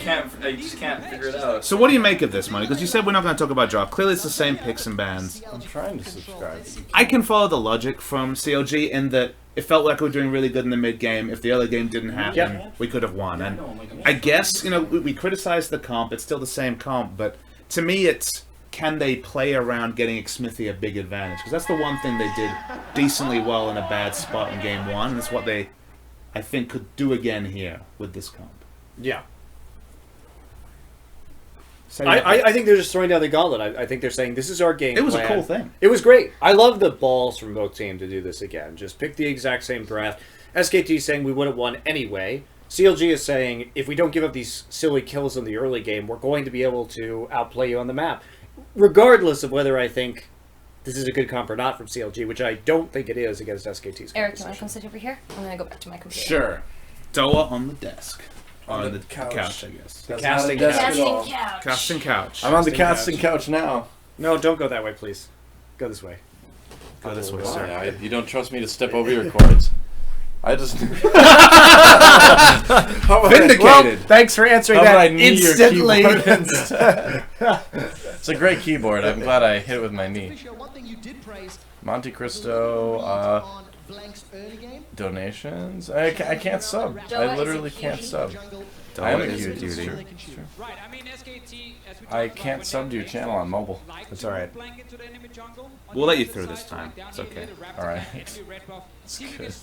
I just can't figure it out. So what do you make of this, Money? Because you said we're not going to talk about draft. Clearly it's the same picks and bans. I'm trying to subscribe. I can follow the logic from CLG in that it felt like we were doing really good in the mid game. If the early game didn't happen, we could have won. And I guess, you know, we criticized the comp. It's still the same comp, but to me it's, can they play around getting Xmithie a big advantage? Because that's the one thing they did decently well in a bad spot in game one, and it's what they, I think, could do again here with this comp. Yeah. So, I think they're just throwing down the gauntlet. I think they're saying, this is our game it was plan. a cool thing. It was great. I love the balls from both teams to do this again. Just pick the exact same draft. SKT is saying we would have won anyway. CLG is saying, if we don't give up these silly kills in the early game, we're going to be able to outplay you on the map. Regardless of whether I think this is a good comp or not from CLG, which I don't think it is against SKT's. Eric, do you want to come sit over here? I'm going to go back to my computer. Sure. Doa on the desk. On the couch. I guess. The Casting casting couch. Casting couch. I'm on the Casting casting couch now. No, don't go that way, please. Go this way. Go this way, Why? sir. You don't trust me to step over your cords? I just... How about Vindicated. Well, thanks for answering How about I that knee your instantly. keyboard instead? It's a great keyboard. I'm glad I hit it with my knee. Monte Cristo, donations. I can't sub. I literally can't sub. I am a huge duty. I can't sub to your channel on mobile. That's alright. We'll let you through this time. It's okay. Alright. It's good.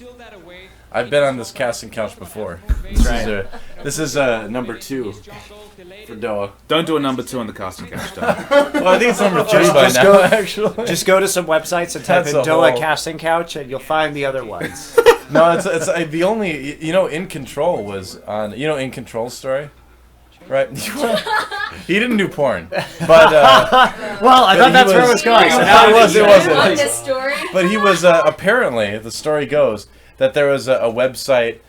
I've been on this casting couch before. This is number 2 for Doa. Don't do a number 2 on the casting couch, though. Well, I think it's number 3 by now, go- actually. Just go to some websites and type That's in a Doa whole- casting couch and you'll find the other ones. No, it's the only, you know, In Control was on, you know, In Control's story? Right? He didn't do porn. But, well, I thought that's where it was going. So now it wasn't. On this story? But he was, apparently, the story goes, that there was a website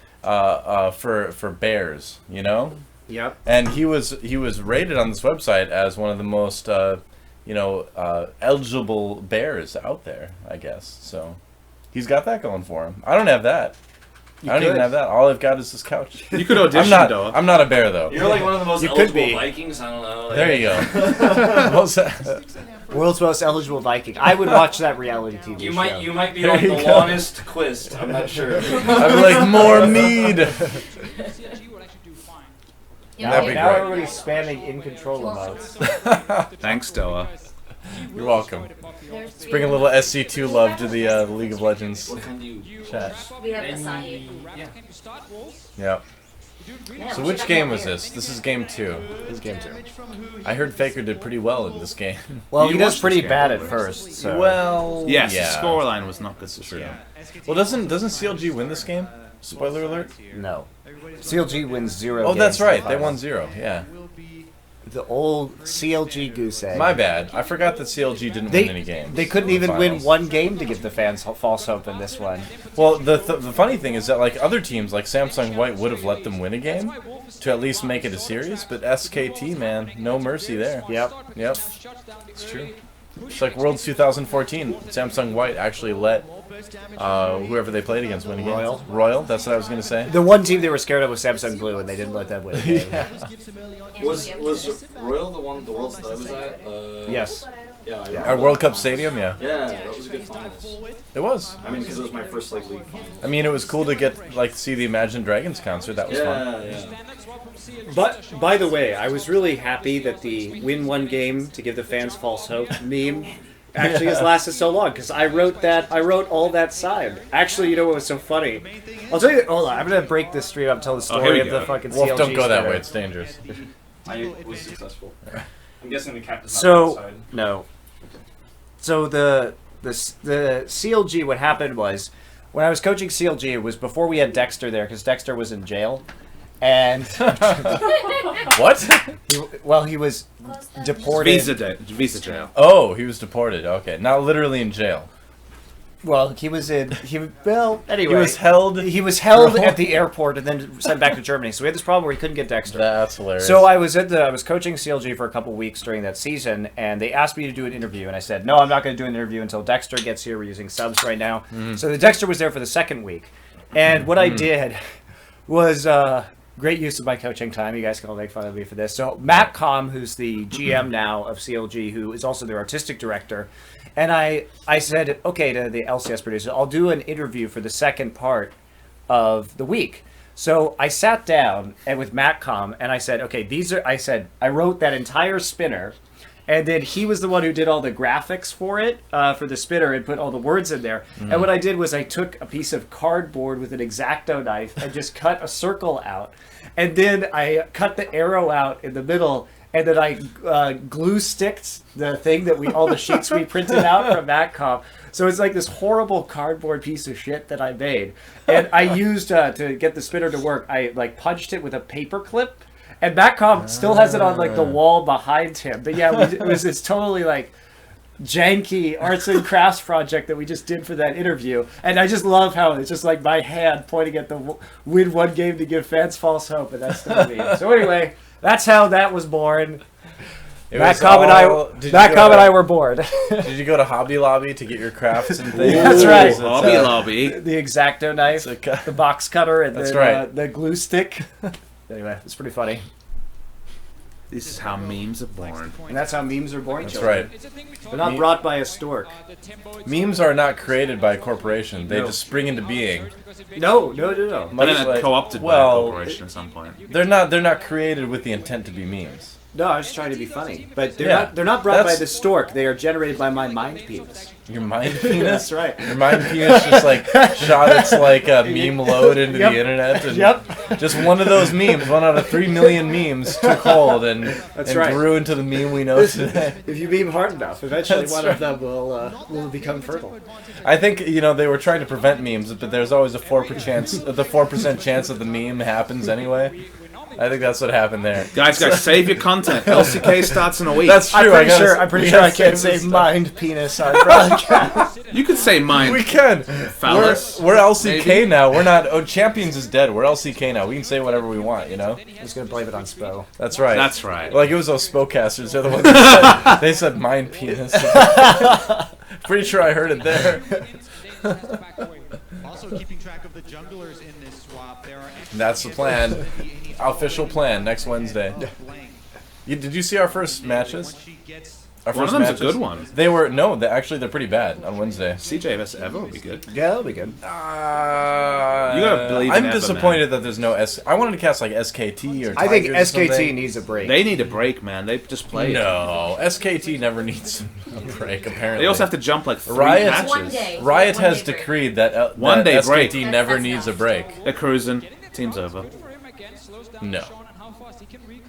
for bears, you know? Yep. And he was rated on this website as one of the most, you know, eligible bears out there, I guess. So he's got that going for him. I don't have that. I don't even have that. All I've got is this couch. You could audition, Doa. I'm not a bear, though. You're like one of the most You could eligible be. Vikings. I don't know. Like, There you go. What's that? World's most eligible Viking. I would watch that reality TV You show. might be There like you the go. longest quiz. I'm not sure. I'd be like, more mead. Yeah, That'd be now great. everybody's spamming In Control emotes. Thanks, Doa. You're welcome. Let's bring a little SC2 love to the League of Legends What kind do you? chat. We have Acai. Yep. Yeah, So we which should game have was here. this? This is game 2. This is game 2. I heard Faker did pretty well in this game. Well, You he does watched pretty this game, bad didn't at you? first. So. Well, Yes, yeah. the scoreline was not good. True. Well, doesn't CLG win this game? Spoiler alert. No. CLG wins 0 Oh, games that's in the right. They final. won 0. Yeah. The old CLG goose egg. My bad. I forgot that CLG didn't They, win any games. they couldn't in the even win finals. one game to give the fans false hope in this one. Well, the funny thing is that like other teams, like Samsung White, would have let them win a game to at least make it a series. But SKT, man, no mercy there. Yep. Yep. It's true. It's like Worlds 2014. Samsung White actually let whoever they played against win a game. Royal. Royal. That's what I was gonna say. The one team they were scared of was Samsung Blue, and they didn't let them win. Was Royal the world's that I was at? Yes. Yeah. I Our World Cup Stadium, yeah. Yeah, that was a good finals. It was. I mean, because it was my first like league final. I mean, it was cool to get like see the Imagine Dragons concert. That was fun. Yeah. But, by the way, I was really happy that the win one game to give the fans false hope meme actually has lasted so long, because I wrote all that side. Actually, you know what was so funny? I'll tell you, hold on, I'm going to break this stream up and tell the here story we of go. the fucking Wolf, CLG don't go that spreader. way. It's dangerous. I was successful. I'm guessing the captain's not So, outside. no. So the CLG, what happened was, when I was coaching CLG, it was before we had Dexter there, because Dexter was in jail. And, What? he was deported. Visa jail. Oh, he was deported. Okay, not literally in jail. Well, he was in. Anyway, He was held. He was held at the airport and then sent back to Germany. So we had this problem where he couldn't get Dexter. That's hilarious. So I was coaching CLG for a couple weeks during that season, and they asked me to do an interview, and I said, no, I'm not going to do an interview until Dexter gets here. We're using subs right now. So the Dexter was there for the second week, and what I did was Great use of my coaching time. You guys can all make fun of me for this. So Matt Com, who's the GM now of CLG, who is also their artistic director, and I said, okay, to the LCS producer, I'll do an interview for the second part of the week. So I sat down and with Matt Com, and I said, okay, I wrote that entire spinner, and then he was the one who did all the graphics for it, for the spinner, and put all the words in there. And what I did was I took a piece of cardboard with an X-Acto knife and just cut a circle out. And then I cut the arrow out in the middle, and then I glue sticked the thing that all the sheets we printed out from MacCom. So it's like this horrible cardboard piece of shit that I made. And I used, to get the spinner to work, I like punched it with a paper clip. And MacCom still has it on like the wall behind him. But yeah, it's totally like janky arts and crafts project that we just did for that interview. And I just love how it's just like my hand pointing at the win one game to give fans false hope. And that's still me. So anyway, that's how that was born. MacCom and I were bored. Did you go to Hobby Lobby to get your crafts and things? That's right. Hobby Lobby. The X-Acto knife, the box cutter, and the glue stick. Anyway, it's pretty funny. This is how memes are born. And that's how memes are born. That's right. They're not brought by a stork. Memes are not created by a corporation. They just spring into being. No. But then like- co-opted by a well, corporation at some point. They're not created with the intent to be memes. No, I was trying to be funny. But they're not brought by the stork. They are generated by my mind penis. Your mind penis? That's right. Your mind penis just like shot its like a meme load into the internet. And just one of those memes, 1 out of 3 million memes took hold and grew into the meme we know today. If you meme hard enough, eventually of them will become fertile. I think, they were trying to prevent memes, but there's always a 4% chance that the meme happens anyway. I think that's what happened there. Guys, save your content. LCK starts in a week. That's true. I'm pretty sure I can't say mind penis on broadcast. You could say mind. We can. Phallus. We're LCK maybe? Now. We're not. Oh, Champions is dead. We're LCK now. We can say whatever we want. I'm just gonna blame it on Spo. That's right. That's right. Like it was those Spocasters. They're the ones that they said mind penis. Pretty sure I heard it there. Also keeping track of the junglers in this swap. There are That's the plan. Official plan next Wednesday. Did you see our first matches? Our one first of them's matches? a good one. They were they're pretty bad on Wednesday. CJ vs. Evo would be good. Yeah, that'll be good. You gotta believe in I'm Evo, disappointed man. that there's no I wanted to cast like SKT or I think Tigers or SKT something. needs a break. They need a break, man. They just played. No, SKT never needs a break. Apparently, They also have to jump like 3 Riot- matches. One day. Riot One has day break. decreed that One day SKT break. never That's needs a enough. break. They're cruising. Team's over. No.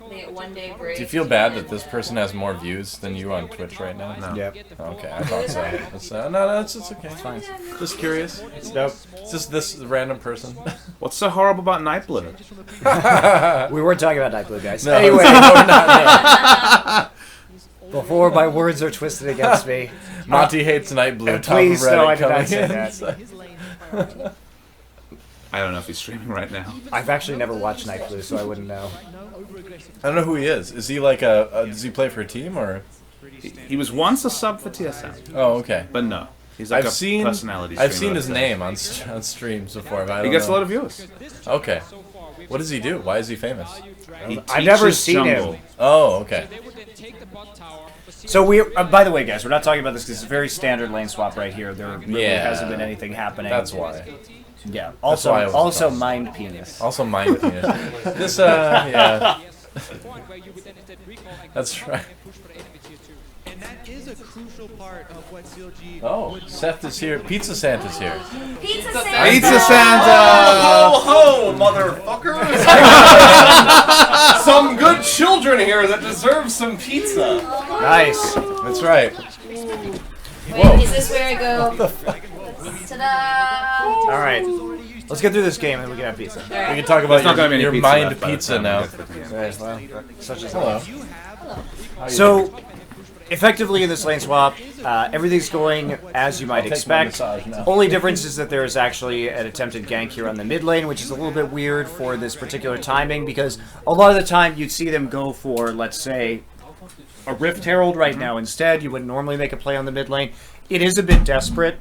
They get 1 day break. Do you feel bad that this person has more views than you on Twitch right now? No. Yep. Okay, I thought so. No, it's okay. It's fine. Just curious. Nope. It's just this random person. What's so horrible about Night Blue? We weren't talking about Night Blue, guys. No, Anyway, we're not before my words are twisted against me, Monty hates Night Blue. and Top of please, no, I Reddit did not coming say in. that. I don't know if he's streaming right now. I've actually never watched Night Blue, so I wouldn't know. I don't know who he is. Is he like does he play for a team or? He was once a sub for TSM, Oh, okay. but no. He's like I've a seen personality I've streamer, seen his I'd say. name on streams before, but I don't He gets know. a lot of viewers. Okay. What does he do? Why is he famous? He I've never teaches seen jungle. him. Oh, okay. So we, by the way, guys, we're not talking about this because it's a very standard lane swap right here. There really hasn't been anything happening. That's why. Yeah. That's why I was Also surprised. mind penis. Also mind penis. This yeah. That's right. and that is a crucial part of what CLG Oh, would Seth is here. Pizza Santa's here. Pizza Santa! Pizza Santa! Ho, motherfuckers! Some good children here that deserve some pizza. Nice. That's right. Wait, is this where I go? Ta-da! All right. Let's get through this game and we can have pizza. We can talk about There's not gonna be any your pizza mind left by the pizza time we now. get to the game. Yes, well, such as Hello. So, effectively in this lane swap, everything's going as you might Take my expect. massage now. Only difference is that there is actually an attempted gank here on the mid lane, which is a little bit weird for this particular timing because a lot of the time you'd see them go for, let's say, a Rift Herald right now instead. You wouldn't normally make a play on the mid lane. It is a bit desperate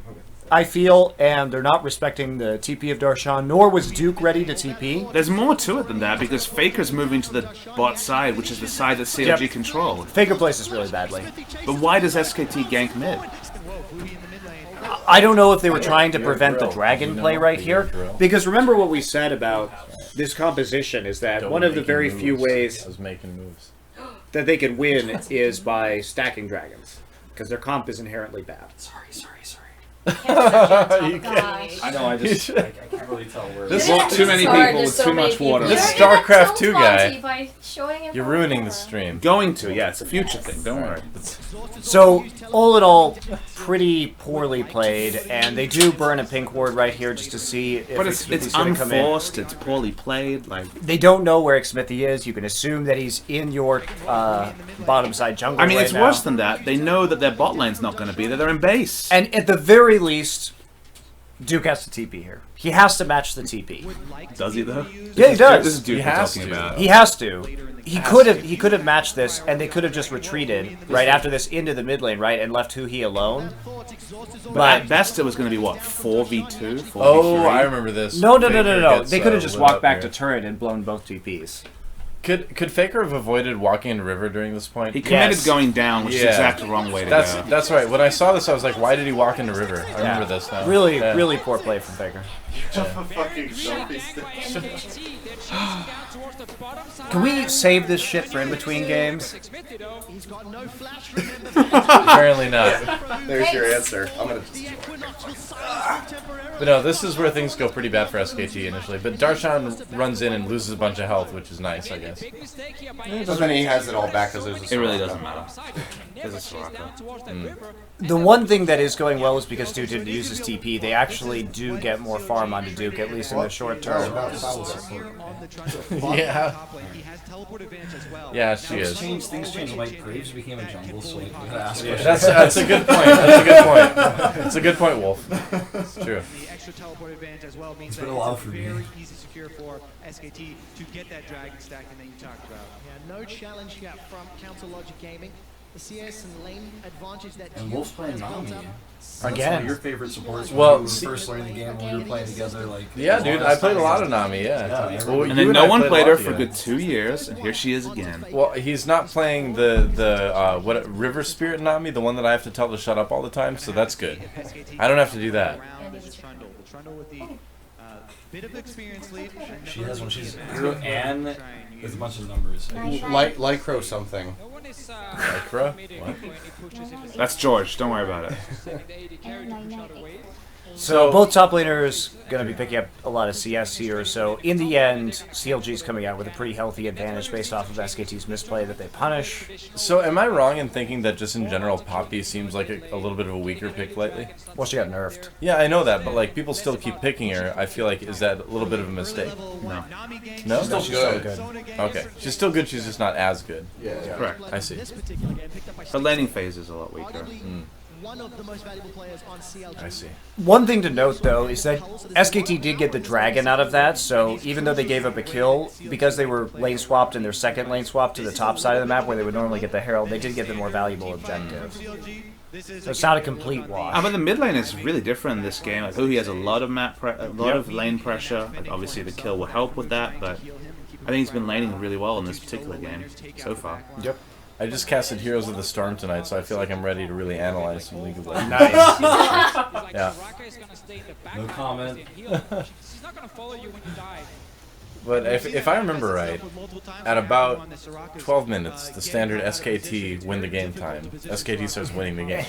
I feel, and they're not respecting the TP of Darshan, nor was Duke ready to TP. There's more to it than that, because Faker's moving to the bot side, which is the side that CLG Yep. controlled. Faker plays this really badly. But why does SKT gank mid? I don't know if they were trying to prevent the dragon play right here, because remember what we said about this composition is that one of the very few ways I was making moves. that they can win is by stacking dragons, because their comp is inherently bad. Gosh. I know. I can't really tell where. There's Yeah, too many it's hard. people There's with so too many much water. people. This You're gonna StarCraft kill 2 guy. Monty by showing him You're how ruining to the stream. Going to, yeah, it's a future thing, don't worry. So, all in all, pretty poorly played, and they do burn a pink ward right here just to see if But it's Xmithy's gonna come in. unforced, it's poorly played, like... They don't know where Xmithy is. You can assume that he's in your bottom side jungle I mean, right it's now. worse than that. They know that their bot lane's not going to be there, they're in base. And at the very least, Duke has to TP here. He has to match the TP. Does he, though? Yeah, he does. This is Duke He we're has talking to. about. He has to. He could have matched this, and they could have just retreated right after this into the mid lane, right, and left Huhi alone. But at best, it was going to be, what, 4v2? 4v3? Oh, I remember this. No. Faker gets, They could have just lit walked up back here. to turret and blown both TPs. Could Faker have avoided walking into river during this point? He committed Yes. going down, which is Yeah. exactly the wrong way to That's go. that's right. When I saw this, I was like, why did he walk into river? I remember Yeah. this now. Really, Yeah. really poor play from Faker. Can we save this shit for in between games? Apparently not. There's your answer. I'm gonna. But no, this is where things go pretty bad for SKT initially. But Darshan runs in and loses a bunch of health, which is nice, I guess. But then he has it all back because there's a It really Soraka. doesn't matter. There's a Soraka. The one thing that is going well is because Duke didn't use his TP, they actually do get more farm onto Duke, at least in the short term. Yeah. He has teleport advantage as well. Yeah, she is. Things changed. Like Graves became a jungle, so like, we gotta ask questions. That's a good point. That's a good point. It's a good point, Wolf. It's true. The extra teleport advantage as well means It's that been a while it's for me. very easy secure for SKT to get that dragon stacking that you talked about. Yeah, no challenge here from Counter Logic Gaming. The CS and lane advantage that And Duke Wolf's playing has built Nami. up. That's one Again. of your favorite supports. Well, When we see- were first learning the game when we were playing together. Like Yeah, as dude, long I as played a time lot is- of Nami, yeah. Yeah, Well, And you then I no one a played lot her for a together. good 2 years, and here she is again. Well, he's not playing the what River Spirit Nami, the one that I have to tell to shut up all the time, so that's good. I don't have to do that. Around is Trundle. The Trundle with the bit of experience lead. She has when she's and with a bunch of numbers. Lycro something. Lycra? What? That's George, don't worry about it. So both top laners going to be picking up a lot of CS here. So in the end, CLG is coming out with a pretty healthy advantage based off of SKT's misplay that they punish. So am I wrong in thinking that just in general Poppy seems like a little bit of a weaker pick lately? Well, she got nerfed. Yeah, I know that, but like people still keep picking her. I feel like is that a little bit of a mistake? No. No? Still She's so good. good. Okay. She's still good, she's just not as good. Yeah. Correct. I see. Her laning phase is a lot weaker. One of the most valuable players on CLG. I see. One thing to note, though, is that SKT did get the dragon out of that, so even though they gave up a kill, because they were lane swapped in their second lane swap to the top side of the map where they would normally get the Herald, they did get the more valuable objective. So it's not a complete wash. But the mid lane is really different in this game. Like, he has a lot of a lot of lane pressure. Like, obviously, the kill will help with that, but I think he's been laning really well in this particular game so far. Yep. I just casted Heroes of the Storm tonight, so I feel like I'm ready to really analyze some League of Legends. Nice. Yeah. No comment. But if I remember right, at about 12 minutes, the standard SKT win the game time. SKT starts winning the game.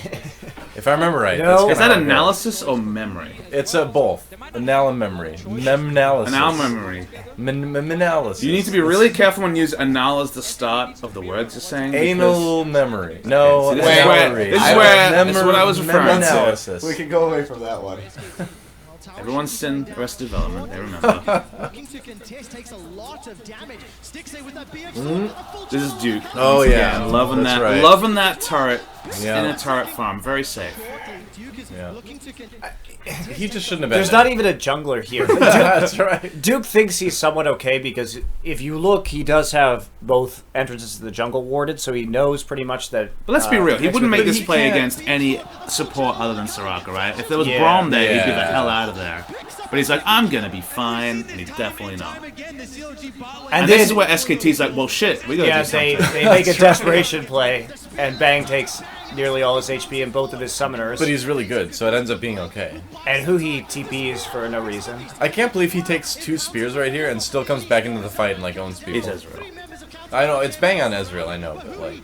If I remember right. No. that's Is kinda that how it analysis or memory? goes. It's both. Anal and memory. Memnalysis. Anal memory. Memnalysis. You need to be really careful when you use anal as the start of the words you're saying. because- Anal memory. No, Okay, so this is where- memory. this is where- this is what I was referring to. Memanalysis. We can go away from that one. Everyone's seen Arrested Development, they remember. Looking to contest takes a lot of damage. Stixxay with that BX This is Duke. Oh, Once yeah. again, loving That's that, right. loving that turret Yeah. in a turret farm. Very safe. Duke is Yeah. looking to He just shouldn't have been There's there. not even a jungler here. That's right. Duke thinks he's somewhat okay because if you look, he does have both entrances to the jungle warded, so he knows pretty much that. But let's be real, he wouldn't make but this he play can't- against any support other than Soraka, right? If there was Yeah. Braum there, he'd be the Yeah. hell out of there. But he's like, I'm gonna be fine, and he's definitely not. again, the CLG bot lane. And then- this is where SKT's like, well, shit, we gotta Yeah, do something. they make a desperation play, and Bang takes nearly all his HP and both of his summoners. But he's really good, so it ends up being okay. And who he TPs for no reason. I can't believe he takes 2 spears right here and still comes back into the fight and like owns people. He's Ezreal. I know, it's Bang on Ezreal, I know, but like,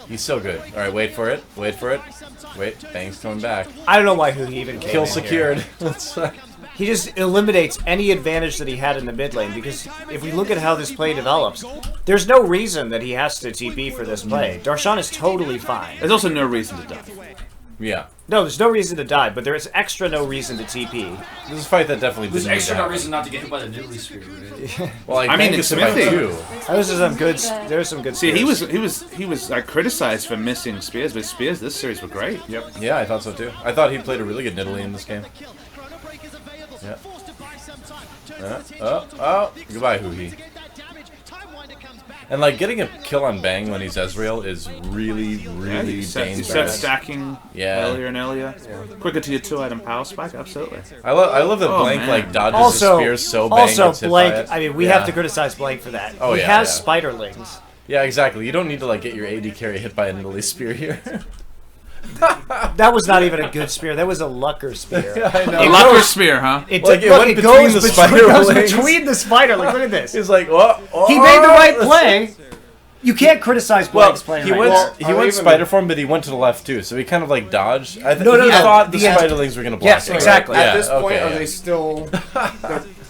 he's so good. Alright, wait for it, wait for it. Wait, Bang's coming back. I don't know why who he even came Kill in here. secured. That's right. He just eliminates any advantage that he had in the mid lane, because if we look at how this play develops, there's no reason that he has to TP for this play. Darshan is totally fine. There's also no reason to die. Yeah. No, there's no reason to die, but there is extra no reason to TP. This is a fight that definitely There's didn't extra need to no happen. reason not to get hit by the Nidalee Spear. Right? Well, like, I mean, Bang the gets hit by Smithy- 2. There's some good. There's some good. See, spears. he was like criticized for missing spears, but spears this series were great. Yep. Yeah, I thought so too. I thought he played a really good Nidalee in this game. Yeah. Oh, goodbye, Huhi. And like getting a kill on Bang when he's Ezreal is really, Yeah, really you start dangerous. stacking Yeah. earlier and earlier. Quicker to your 2-item power spike, absolutely. I love that Oh, Blank man. like dodges Also, his spears so Bang also gets hit by Blank. it. I mean, we Yeah. have to criticize Blank for that. Oh, he yeah, has yeah. spiderlings. Yeah, exactly. You don't need to like get your AD carry hit by a Nidalee spear here. That was not even a good spear. That was a Lucker spear. I know. A Lucker spear, huh? It, Like, it look, went it between goes the between, spider goes wings. between the spider. Like, look at this. He's like, oh, He made the right play. You can't criticize Well, Blank's play. he right went now. he went spider form, but he went to the left too, so he kind of like dodged. I No, no, he no. thought the The spiderlings were gonna block. Yes, it. exactly. Yeah, At this point, okay, are yeah. they still?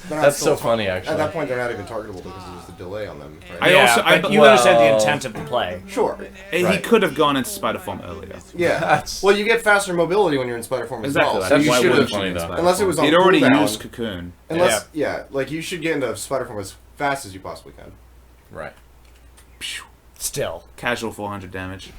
They're not That's still so funny, actually. At that point, they're not even targetable because there's the delay on them. I Right? Yeah, also- but you well- understand the intent of the play. Sure. He Right. could have gone into spider form earlier. Yeah. That's- Well, you get faster mobility when you're in spider form as Exactly. well. Like, So you why should wouldn't have. you in though. spider Unless it form? was on He'd already cooldown. used Cocoon. Unless, yeah, like you should get into spider form as fast as you possibly can. Right. Still. Casual 400 damage.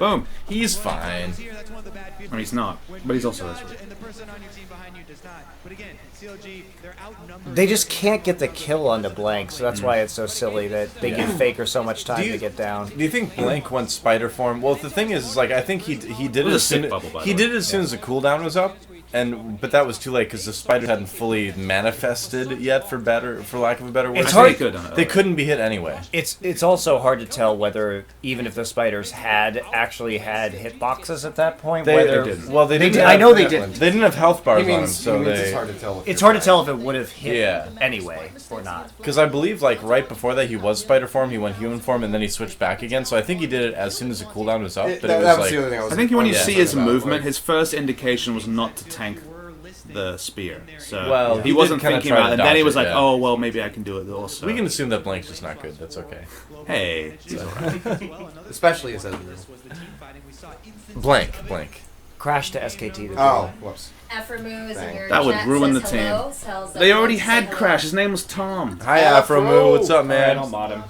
Boom. He's fine. That's one of the bad I mean, he's not, but he's also Ezreal. And the person on your team behind you does not. But again, CLG, they're outnumbered. They just can't get the kill on the Blank, so that's why it's so silly that they give Faker so much time to get down. Do you think Blank went spider form? Well, the thing is like I think he did it was a as soon sick bubble, by he the did way. it as soon as the cooldown was up, but that was too late because the spiders hadn't fully manifested yet, for lack of a better word. It's I hard- think he could have done it They earlier. couldn't be hit anyway. It's also hard to tell whether even if the spiders had actually had hitboxes at that point, whether didn't. Well, they They didn't. did- have, I know they didn't. They didn't have health bars He on them, means, so it's they. hard to tell. it's hard to tell if it would have hit Yeah. anyway or not. Because I believe, like, right before that, he was spider form, he went human form, and then he switched back again. So I think he did it as soon as the cooldown was up. But it that was was like, the other thing I was. I think when you Yeah. see his about, movement, like- his first indication was not to tank the spear. So Well, he he wasn't did kinda thinking try about to it. And then he dodge was it, like, yeah. oh, well, maybe I can do it also. we can assume that Blank's just not good. That's okay. Hey, he's alright. Especially as Ezreal. Blank. Crash to SKT. Oh, whoops. Aphromoo is in your That would chat, ruin says the team. hello, tells They everyone already to had say hello. Crash. His name was Tom. Hi, Afro. What's up, man? I'll mod him.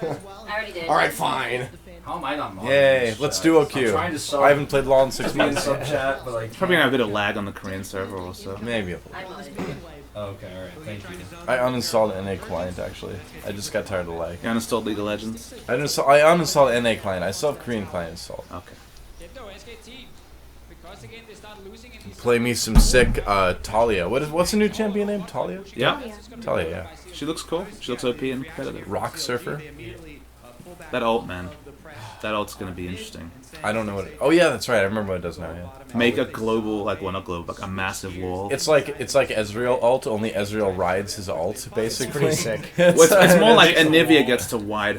I already did. All right, fine. How am I not modding Yay, this let's chat? duo I'm queue. trying to sub, I haven't played LoL in 6 be in months. sub chat, but like Probably gonna have a bit of lag on the Korean server also. Maybe. I modded. Okay, alright, thank you. I uninstalled NA client actually. I just got tired of lag. You uninstalled League of Legends? I uninstalled NA client. I still have Korean client installed. Okay. Play me some sick Talia. What's the new champion name? Talia? Yeah, Talia, yeah. she looks cool. She looks OP and competitive. Rock Surfer? That ult, man. That ult's gonna be interesting. I don't know what it, oh yeah, that's right. I remember what it does now, yeah. Make a global, like, well, not global, like a massive wall. It's like Ezreal ult, only Ezreal rides his ult, basically. Pretty sick. Well, it's more like Anivia gets to ride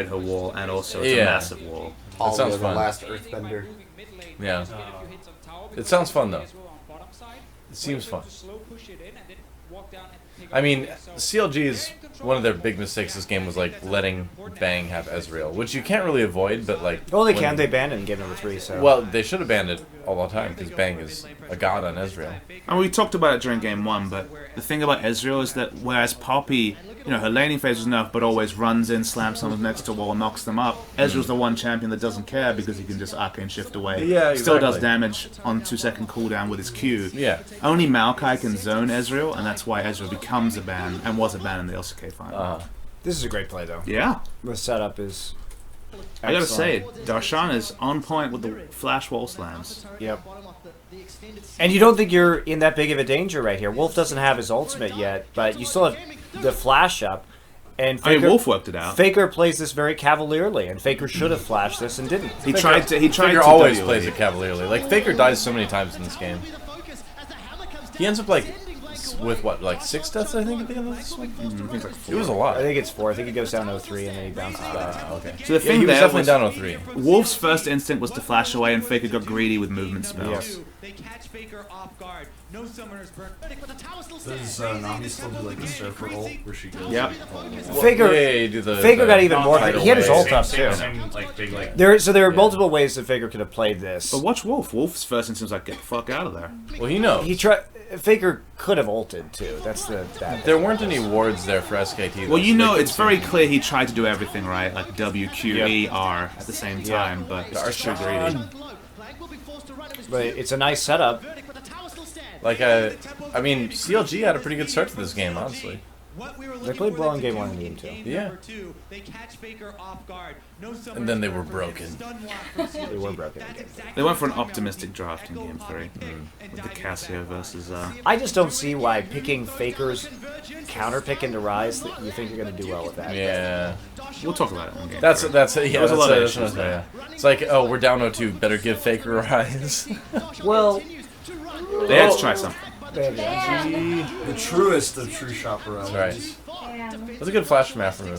her wall, and also it's a Yeah. massive wall. That sounds The fun. last Earthbender. Yeah. It sounds fun though. It seems fun. I mean, CLG's one of their big mistakes this game was like letting Bang have Ezreal, which you can't really avoid, but like. Well, they when- can. They banned it and gave him a 3, so. Well, they should have banned it all the time because Bang is a god on Ezreal. And we talked about it during game 1, but the thing about Ezreal is that whereas Poppy her laning phase was enough, but always runs in, slams someone next to wall, knocks them up. Ezreal's the one champion that doesn't care because he can just arcane shift away. Yeah, Still does exactly. damage on 2-second cooldown with his Q. Yeah. Only Maokai can zone Ezreal, and that's why Ezreal becomes a ban and was a ban in the LCK final. This is a great play, though. Yeah. The setup is I gotta say, excellent. Darshan is on point with the flash wall slams. Yep. And you don't think you're in that big of a danger right here. Wolf doesn't have his ultimate yet, but you still have the flash up. And I mean, Wolf worked it out. Faker plays this very cavalierly, and Faker should have flashed this and didn't. He tried to Faker always WE. plays it cavalierly. Like, Faker dies so many times in this game. He ends up, like, with what, like 6 deaths, I think, at the end of this one? It was a lot. I think it's 4. I think he goes down 0-3 and then he bounces back. Okay. So the thing he was there definitely was down 03. Wolf's first instinct was to flash away, and Faker got greedy with movement spells. Yes. They catch Faker off guard. No summoners burn. Does Nami still do like the surfer ult where she goes? Yep. Faker, Yeah, you do the Faker got even more. tidal He had his wave. ult up too. Like big like. There are multiple ways that Faker could have played this. But watch Wolf. Wolf's first instinct was like, get the fuck out of there. Well, he knows. He tried. Faker could have ulted too. That's the bad There thing. weren't any wards there for SKT. Well, you though, so know, they it's could very see- clear he tried to do everything right, like W, Q, E, R at the same time, but it's just too greedy. But it's a nice setup. Like, I mean, CLG had a pretty good start to this game, honestly. They played well in game 1 and game 2. Yeah. They catch Faker off guard. No And then they were broken. They were broken. They went for an optimistic draft in Game 3 with the Cassio versus. I just don't see why picking Faker's counter pick into Rise that you think you're going to do well with that. Yeah. We'll talk about it in Game That's 3. yeah. was a That's lot of that's issues yeah. It's like, oh, we're down 0-2. Better give Faker a rise. Well, They had to try something. The truest of true shopper. That's right. That's a good flash from Afro.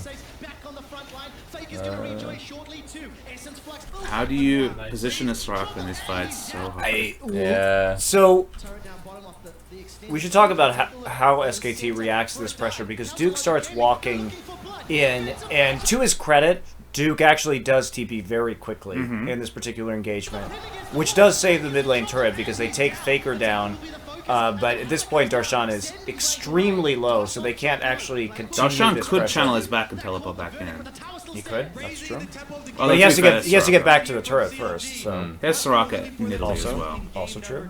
How do you position a Soraka in these fights so hard? Yeah. so we should talk about how SKT reacts to this pressure, because Duke starts walking in, and to his credit, Duke actually does TP very quickly in this particular engagement, which does save the mid lane turret because they take Faker down. But at this point, Darshan is extremely low, so they can't actually continue Darshan this could pressure. channel his back and teleport back in. He could. That's true. Well, But he has to to be get fair, back to the turret first. So There's Soraka in Italy Also. as well. also true.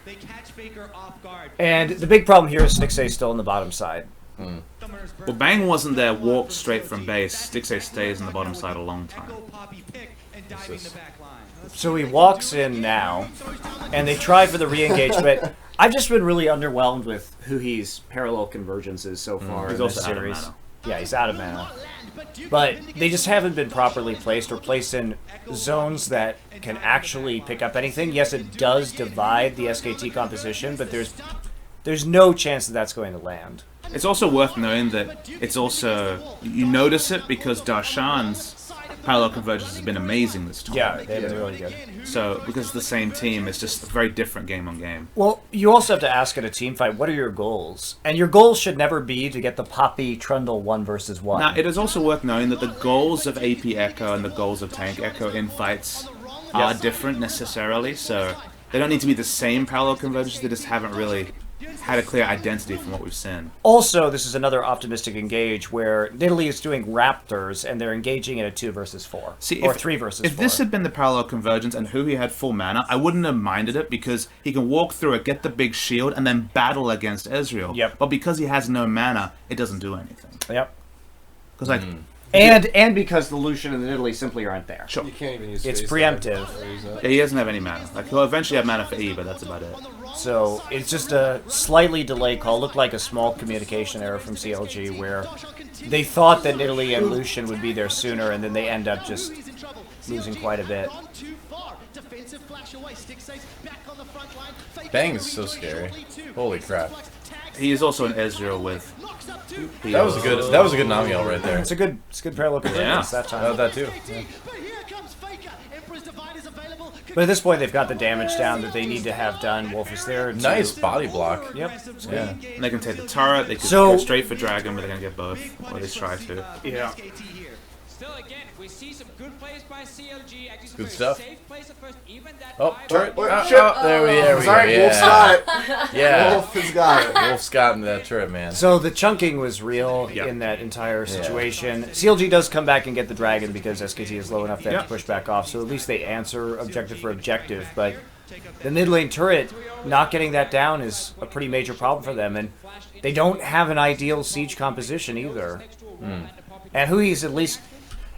They catch Faker off guard. And the big problem here is Stixxay still on the bottom side. Well, Bang wasn't there, walked straight from base. Stixxay stays on the bottom side a long time. Poppy pick and dive in the back line. So he walks in now, and they try for the re-engage, but I've just been really underwhelmed with who he's parallel convergences so far He's in this also out of series. mana. Yeah, he's out of mana. But they just haven't been properly placed or placed in zones that can actually pick up anything. Yes, it does divide the SKT composition, but there's no chance that that's going to land. It's also worth knowing that it's also, you notice it because Darshan's parallel convergence has been amazing this time. Yeah, they've been really good. So, because it's the same team, it's just a very different game on game. Well, you also have to ask at a team fight, what are your goals? And your goals should never be to get the Poppy Trundle 1 versus 1. Now, it is also worth knowing that the goals of AP Echo and the goals of Tank Echo in fights are different necessarily, so they don't need to be the same parallel convergence, they just haven't really had a clear identity from what we've seen. Also, this is another optimistic engage where Italy is doing Raptors and they're engaging in a 2 versus 4. See, or if, 3 versus 4. If this had been the parallel convergence and who he had full mana, I wouldn't have minded it because he can walk through it, get the big shield, and then battle against Ezreal. Yep. But because he has no mana, it doesn't do anything. Yep. Because like, And because the Lucian and the Italy simply aren't there. sure, You can't even use It's face preemptive. time or use that. yeah, he doesn't have any mana. Like he'll eventually have mana for E, but that's about it. So it's just a slightly delayed call. Looked like a small communication error from CLG where they thought that Italy and Lucian would be there sooner, and then they end up just losing quite a bit. Bang is so scary. Holy crap. He is also an Ezreal with. That was a good. That was a good Namiel right there. It's a good parallel convergence that I time. that too. Yeah. But at this point, they've got the damage down that they need to have done. Wolf is there. To, Nice body block. Yep. Yeah. And they can take the turret, they can So- go straight for Dragon, but they're going to get both. Or at least try to. Yeah. Still, again, we see some good plays by CLG. Actually, some Good very stuff. safe plays at first. Even that Oh, turret. Wait, Oh, shit. oh, there we Sorry, go. Wolf's Yeah. got it. Yeah. Wolf has got it. Wolf's got into that turret, man. So the chunking was real Yep. in that entire situation. CLG does come back and get the dragon because SKT is low enough they have to push back off, so at least they answer objective for objective, but the mid lane turret, not getting that down is a pretty major problem for them, and they don't have an ideal siege composition either. And Hui's at least...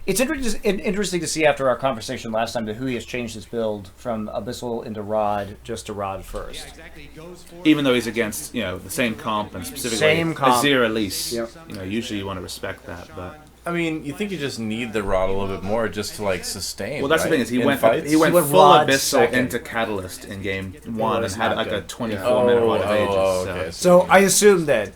It's interesting to see after our conversation last time that Hui has changed his build from Abyssal into Rod just to Rod first. Even though he's against, you know, the same comp and specifically Same comp. Azir Elise. Yep. You know, usually you want to respect that, but I mean, you think you just need the rod a little bit more just to like sustain. well, that's right? the thing is he In went fights? full Rod Abyssal second. into Catalyst in game 1 and had not like a good. 24-minute run of ages. okay. So I assume that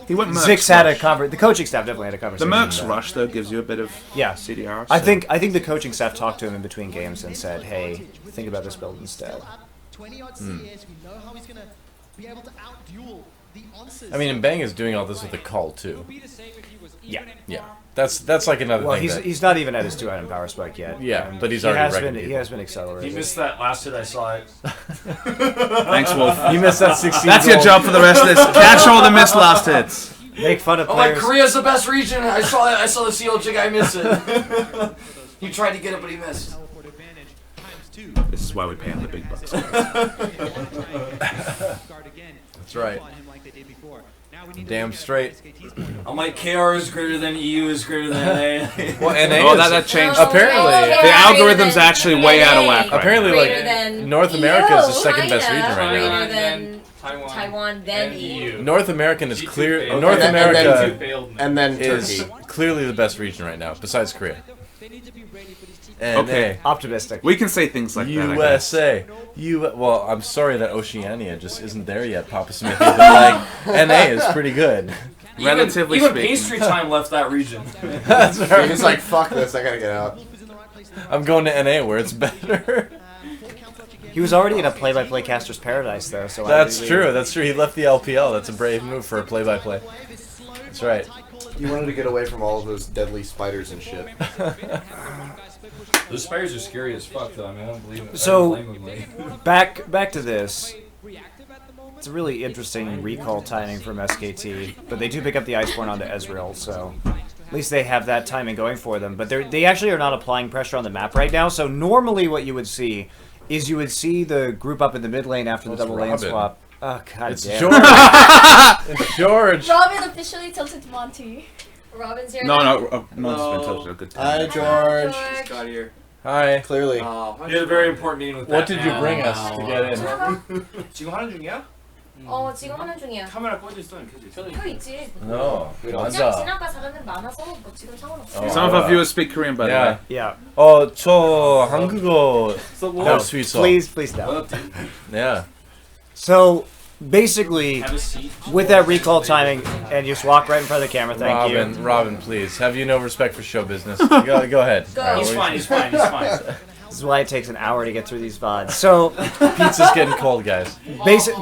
He went Mercs Zix had a rush. the coaching staff definitely had a The conversation. Mercs about rush though gives you a bit of Yeah. CDR. I so- think the coaching staff talked to him in between games and said, "Hey, think about this build instead." 20-odd CS, we know how he's going to be able to out-duel the Onces. I mean, and Bang is doing all this with a call too. Yeah. Yeah, that's like another Well, thing. that- he's not even at his 2-item power spike yet. Yeah, but he's he already has wrecking been people. he has been accelerated. He missed that last hit. I saw it. Thanks, Wolf. You missed that 16. That's your job for the rest of this. Catch all the missed last hits. Make fun of Oh, like players. Korea's the best region. I saw it. I saw the CLG guy miss it. He tried to get it, but he missed. Teleport advantage times 2. This is why we pay him the big bucks. That's right. Damn straight. I'm like, KR is greater than EU is greater than NA. Well, NA Oh, is, that changed. Apparently- The algorithm's actually way out of whack. Right apparently now. like North America is the second best region right now. Greater than Taiwan, then EU. North American is clear. Okay, North and America And then is Turkey. clearly the best region right now, besides Korea. And Okay. Optimistic. We can say things like that. I guess. USA. Well, I'm sorry that Oceania just isn't there yet, Papa Smithy. But like, NA is pretty good. Relatively even speaking. pastry time left that region. That's right. He's like, fuck this, I gotta get out. I'm going to NA where it's better. He was already in a play-by-play caster's paradise, though. So That's true. That's true. He left the LPL. That's a brave move for a play-by-play. That's right. You wanted to get away from all of those deadly spiders and shit. Those spiders are scary as fuck, though. I mean, I don't believe it. So- I don't blame them. back to this. It's a really interesting recall timing from SKT, but they do pick up the Iceborne onto Ezreal, so at least they have that timing going for them. But they actually are not applying pressure on the map right now. So normally, what you would see is you would see the group up in the mid lane after the It's double lane Robin. swap. Oh god It's damn. George. It's George. Robin officially tilted to Monty. Robin's here. No, now. no has been told a good time. Hi, George. George. Got here. Hi. Clearly. You had a very important meeting with What that did you man. bring us to get in? 지금 하는 중이야? 지금 하는 중이야. 카메라 꺼져 있어. 켜 있지. No. 그냥 맞아. 지나가 사람들 많아서 뭐 지금 상관없어. Oh. Some of our viewers speak Korean, by the Yeah. way. Yeah. 저 한국어 No, 할 수 있어. please no. Yeah. So basically, Have a seat. with that recall timing, and you just walk right in front of the camera. Thank you. Robin, please. Have you no respect for show business? Go ahead. Go. All right, He's what fine. He's fine. He's fine. This is why it takes an hour to get through these VODs. So Pizza's getting cold, guys.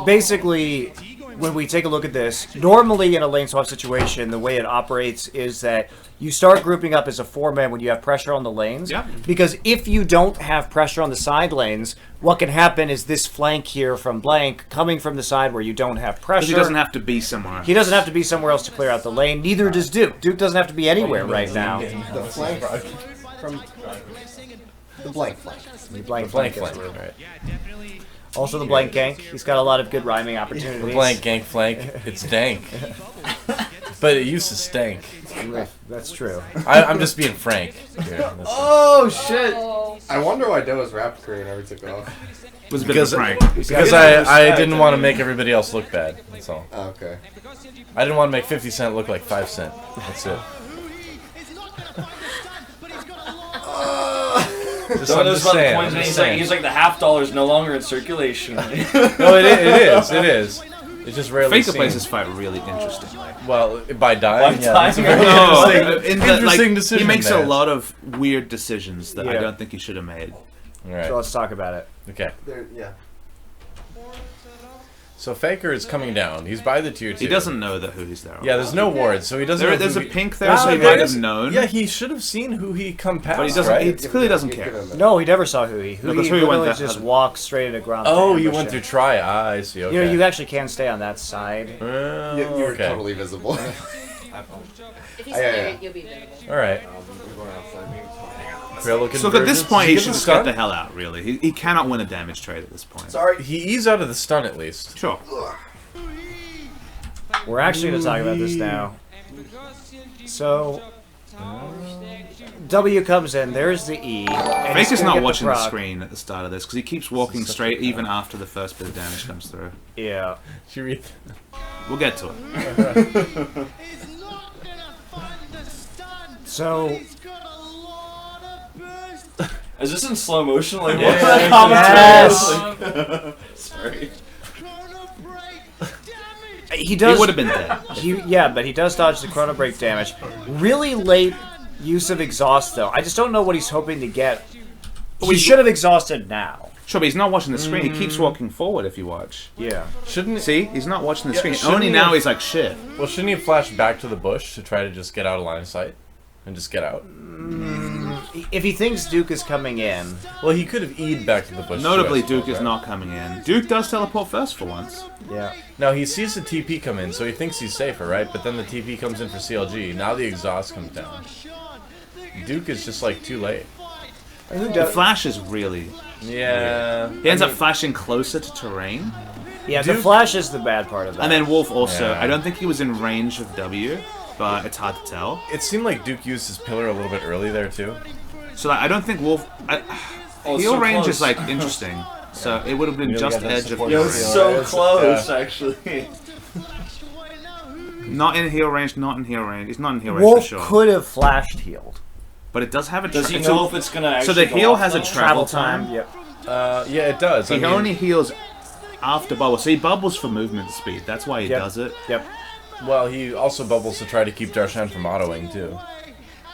basically, when we take a look at this, normally in a lane swap situation, the way it operates is that you start grouping up as a 4-man when you have pressure on the lanes. Yeah. Because if you don't have pressure on the side lanes, what can happen is this flank here from Blank coming from the side where you don't have pressure. Because he doesn't have to be somewhere. He doesn't have to be somewhere else to clear out the lane. Neither does Duke. Duke doesn't have to be anywhere right now. The flank from the blank flank. The Blank Blank flank. flank. Right. Also the Blank gank. He's got a lot of good rhyming opportunities. The blank gank flank. It's dank. But it used to stank. That's true. I'm just being frank. Here. That's- Oh shit! Oh. I wonder why Doa's rap career never took off. It was a bit of a prank. Because I didn't want to make everybody else look bad. That's all. Oh, okay. I didn't want to make 50 Cent look like 5 Cent. That's it. Just, Don't I'm know just about the saying. coins, I'm man. just saying. He's like the $50 is no longer in circulation. No, it is. It is. It's just rarely Faker seen. plays this fight really interesting. Well, by dying, By yeah. dying, That's a very No, interesting, interesting decision. he makes there. a lot of weird decisions that I Yeah. don't think he should have made. All right. So let's talk about it. Okay. Yeah. So Faker is coming down. He's by the tier 2. He doesn't know that who he's there. Yeah, there's no wards, so he doesn't. know There's who a he- pink there, so he might have known. Yeah, he should have seen who he come past. But he doesn't. Right? He clearly doesn't care. No, he never saw Hui. No, Hui 'cause Hui went literally there. just walked straight into ground. Oh, you went through try. Ah, I see. Okay. You know, you actually can stay on that side. You're okay. totally visible. If he's Yeah, yeah, there, yeah. you'll be visible. All right. So at this point, he should just get the hell out. Really, he cannot win a damage trade at this point. Sorry, he eased out of the stun at least. Sure. We're actually going to talk about this now. So, W comes in. There's the E. and he's Faker's gonna not get watching the proc. screen at the start of this because he keeps walking straight even after the first bit of damage comes through. Yeah. Should we read? We'll get to it. He's not gonna find the stun. So, He's got a lot of burst. Is this in slow motion? Like, Yeah. what's the Yes. commentary? Sorry. Chrono break damage. he He does. would have been dead. Yeah, but he does dodge the chrono break damage. Really late use of exhaust, though. I just don't know what he's hoping to get. He should have exhausted now. Sure, but he's not watching the screen. He keeps walking forward if you watch. Yeah. Shouldn't See? He's not watching the Yeah, screen. shouldn't Only he now have- he's like, shit. Well, shouldn't he flash back to the bush to try to just get out of line of sight and just get out? If he thinks Duke is coming in, Well, he could have E'd back to the bush. Notably, too, I suppose, Duke is right? not coming in. Duke does teleport first for once. yeah. Now he sees the TP come in, so he thinks he's safer, right? But then the TP comes in for CLG. Now the exhaust comes down. Duke is just like too late. The flash is really... Yeah. He ends up flashing closer to terrain. Yeah, the Duke- flash is the bad part of that. And then Wolf also, Yeah. I don't think he was in range of W, but it's hard to tell. It seemed like Duke used his pillar a little bit early there too. So like, I don't think Wolf... Oh, heal so range close. is like interesting. So it would have been Really just got that edge of support. Yo, heal it's range. so Yeah. close, actually. Not in heal range, not in heal range. He's not in heal range Wolf for sure. could have flashed healed. But it does have a... Does he so- know if it's gonna actually So the go heal off, has a though? travel time. Yep. Yeah, it does. He only heals after bubble. So he bubbles for movement speed. That's why he Yep. does it. Yep. Well, he also bubbles to try to keep Darshan from autoing too.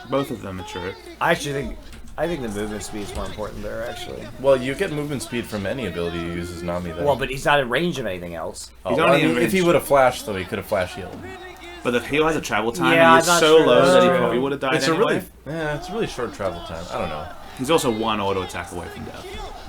Both of them are true. I actually think the movement speed is more important there, actually. Well, you get movement speed from any ability you use as Nami there. Well, but he's not in range of anything else. Oh, he's well, only I mean, in if he range. would have flashed, though, he could have flash healed. But the heal has a travel time, Yeah, and I'm he's not so sure low that's that he true. probably would have died It's anyway. it's a really short travel time. I don't know. He's also one auto attack away from death.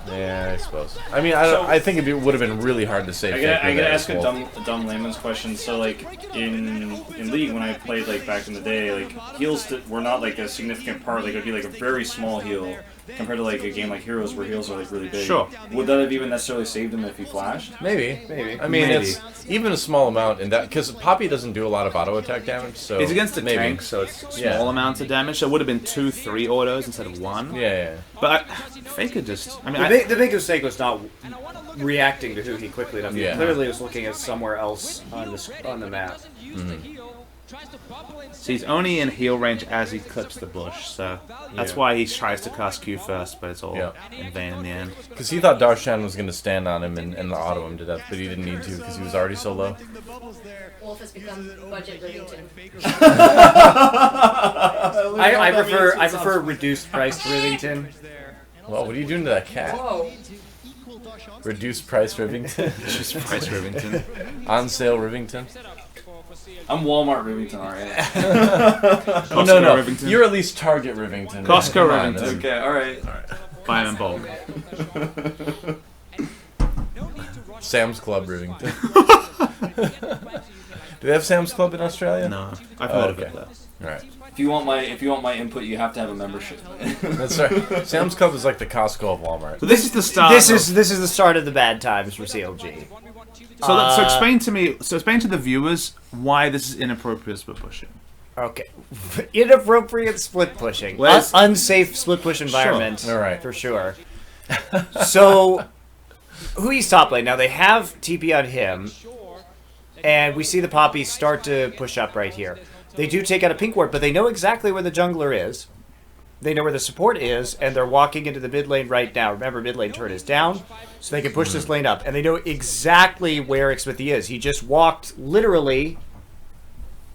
Yeah, I suppose. I mean, I think it would have been really hard to save. I Faker gotta there ask as a Wolf. dumb layman's question. So like in League when I played like back in the day, like heals were not like a significant part. Like it'd be like a very small heal compared to like a game like Heroes where heals are like really big. Sure. Would that have even necessarily saved him if he flashed? Maybe. I mean, Maybe. it's even a small amount in that because Poppy doesn't do a lot of auto attack damage. So He's against a maybe. tank, so it's small Yeah. amounts of damage. So it would have been 2-3 autos instead of 1. Yeah. But Faker just... I mean, The big mistake was not reacting to who he quickly enough. He Yeah. clearly was looking at somewhere else on the map. so he's only in heal range as he clips the bush, so that's Yeah. why he tries to cast Q first, but it's all Yeah. in vain in the end. Because he thought Darshan was going to stand on him and auto him to death, but he didn't need to because he was already so low. Wolf has become budget Rivington. I prefer reduced price Rivington. Well, what are you doing to that cat? Whoa. Reduced price Rivington? Just Price Rivington. On sale Rivington? I'm Walmart Rivington, alright. Oh, no. Rivington. You're at least Target Rivington. Costco Come on, Rivington. Okay, alright. Buy him in bulk. Sam's Club Rivington. Do they have Sam's Club in Australia? No, I've heard of okay. it though. Alright. If you want my input, you have to have a membership. That's right. Sam's Club is like the Costco of Walmart. So this is the start. This is the start of the bad times for CLG. So explain to me. So explain to the viewers why this is inappropriate split pushing. Okay, inappropriate split pushing, Where's- unsafe split push environment. All right. For sure. So, Hui's top lane now. They have TP on him, and we see the poppies start to push up right here. They do take out a pink ward, but they know exactly where the jungler is. They know where the support is, and they're walking into the mid lane right now. Remember, mid lane turret is down, so they can push this lane up. And they know exactly where Xmithy is. He just walked literally,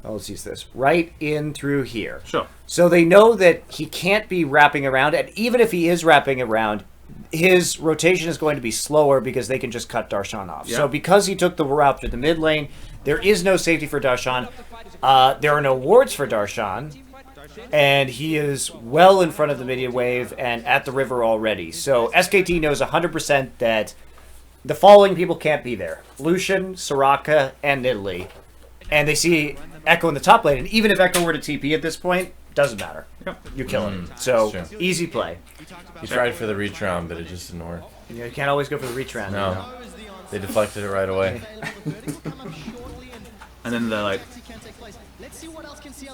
oh, let's use this, right in through here. Sure. So they know that he can't be wrapping around, and even if he is wrapping around, his rotation is going to be slower because they can just cut Darshan off. Yeah. So because he took the route to the mid lane, there is no safety for Darshan. There are no wards for Darshan. And he is well in front of the mid wave and at the river already. So SKT knows 100% that the following people can't be there. Lucian, Soraka, and Nidalee. And they see Echo in the top lane. And even if Echo were to TP at this point, doesn't matter. Yep. You kill him. So, That's true. easy play. He tried for the reach round, but it just didn't work. You can't always go for the reach round. No. You know? They deflected it right away. And then they're like,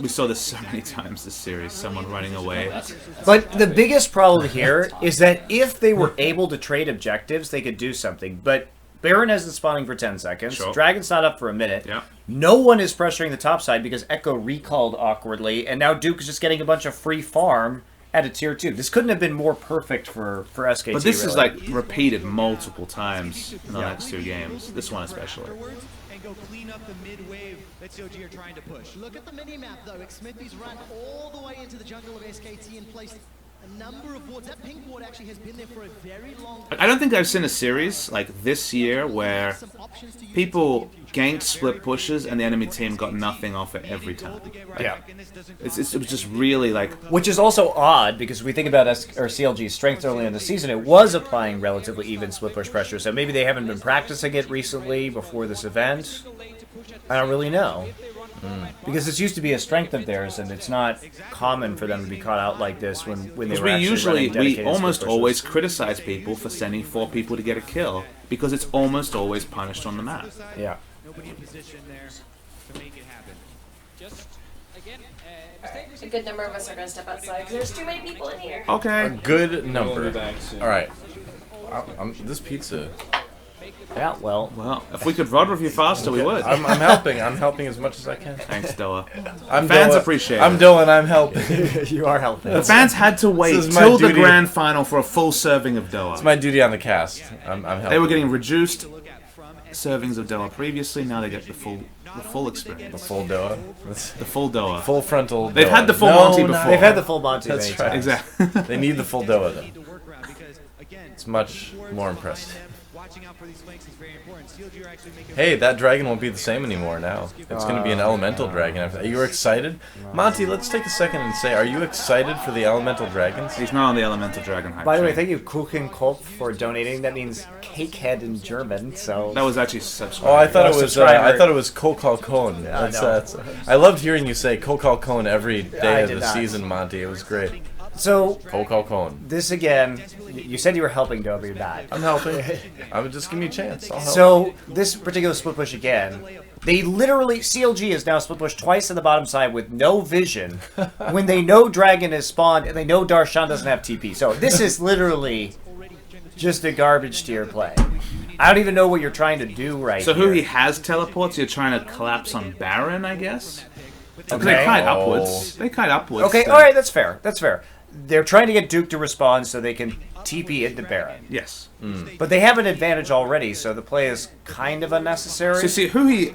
we saw this so many times this series, someone running away. But the biggest problem here is that if they were able to trade objectives, they could do something. But Baron hasn't spawning for 10 seconds. Sure. Dragon's not up for a minute. Yeah. No one is pressuring the top side because Echo recalled awkwardly, and now Duke is just getting a bunch of free farm at a tier 2. This couldn't have been more perfect for SKT. But this is really. like repeated multiple times in the next 2 games. This one especially. And go clean up the mid wave that CLG are trying to push. Look at the mini-map, though. Smithy's run all the way into the jungle of SKT and placed a number of wards. That pink ward actually has been there for a very long time. I don't think I've seen a series like this year where people ganked split pushes and the enemy team got nothing off it every time. Yeah. It was just really like... Which is also odd because we think about CLG's strength early in the season. It was applying relatively even split push pressure, so maybe they haven't been practicing it recently before this event. I don't really know. Because this used to be a strength of theirs, and it's not common for them to be caught out like this when they Because were actually we almost always criticize people for sending 4 people to get a kill because it's almost always punished on the map. Yeah. Nobody in position there to make it happen. A good number of us are going to step outside because there's too many people in here. Okay. A good number. Alright. This pizza. Yeah, well. Well, if we could VOD review faster, we would. I'm helping. I'm helping as much as I can. Thanks, Doa. I'm Fans Doa. appreciate I'm it. Doa and I'm helping. You are helping. The fans had to wait This is my till the duty. grand final for a full serving of Doa. It's my duty on the cast. I'm helping. They were getting reduced servings of Doa previously. Now they get the full experience. the full Doa. The full Doa. Full frontal. They've Doa. had the full No, Monty no. before. They've had the full Monty That's many right. times. Exactly. They need the full Doa though. To work around because, again, It's much more impressive. watching out for these flanks is very important. CLG are actually making Hey, that dragon won't be the same anymore now. It's going to be an elemental dragon. After that. Are you excited? Monty, let's take a second and say, are you excited for the elemental dragons? He's not on the elemental dragon hype By the way, train. thank you, Kuchenkopf, for donating. That means cakehead in German, so... That was actually Oh, subscribed. I thought it was. subscriber. I thought it was Kokalkon. That's. I loved hearing you say Kokalkon every I day of did the not. season, Monty. It was great. So, Kokalkon. this again, you said you were helping Doe, but you're not. I'm helping. I would just give me a chance. I'll help. So, this particular split push again, they literally, CLG is now split push twice on the bottom side with no vision when they know Dragon is spawned and they know Darshan doesn't have TP. So, this is literally just a garbage tier play. I don't even know what you're trying to do right So here. who he has teleports, you're trying to collapse on Baron, I guess? Okay. They kite Oh. upwards. They kite upwards. Okay, so- alright, that's fair. That's fair. They're trying to get Duke to respond so they can TP into Baron. Yes. But they have an advantage already, so the play is kind of unnecessary. So see, who he...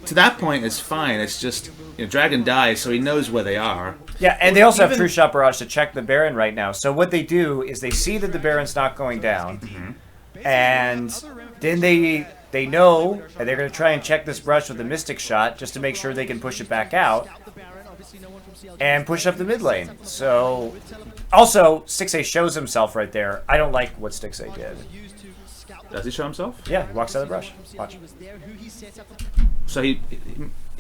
To that point is fine. It's just, Dragon dies, so he knows where they are. Yeah, and they also have even- True Shot Barrage to check the Baron right now. So what they do is they see that the Baron's not going down, and then they know, and they're going to try and check this brush with the Mystic Shot just to make sure they can push it back out and push up the mid lane. So, also, Stixay shows himself right there. I don't like what Stixay did. Does he show himself? Yeah, he walks out of the brush. Watch. So he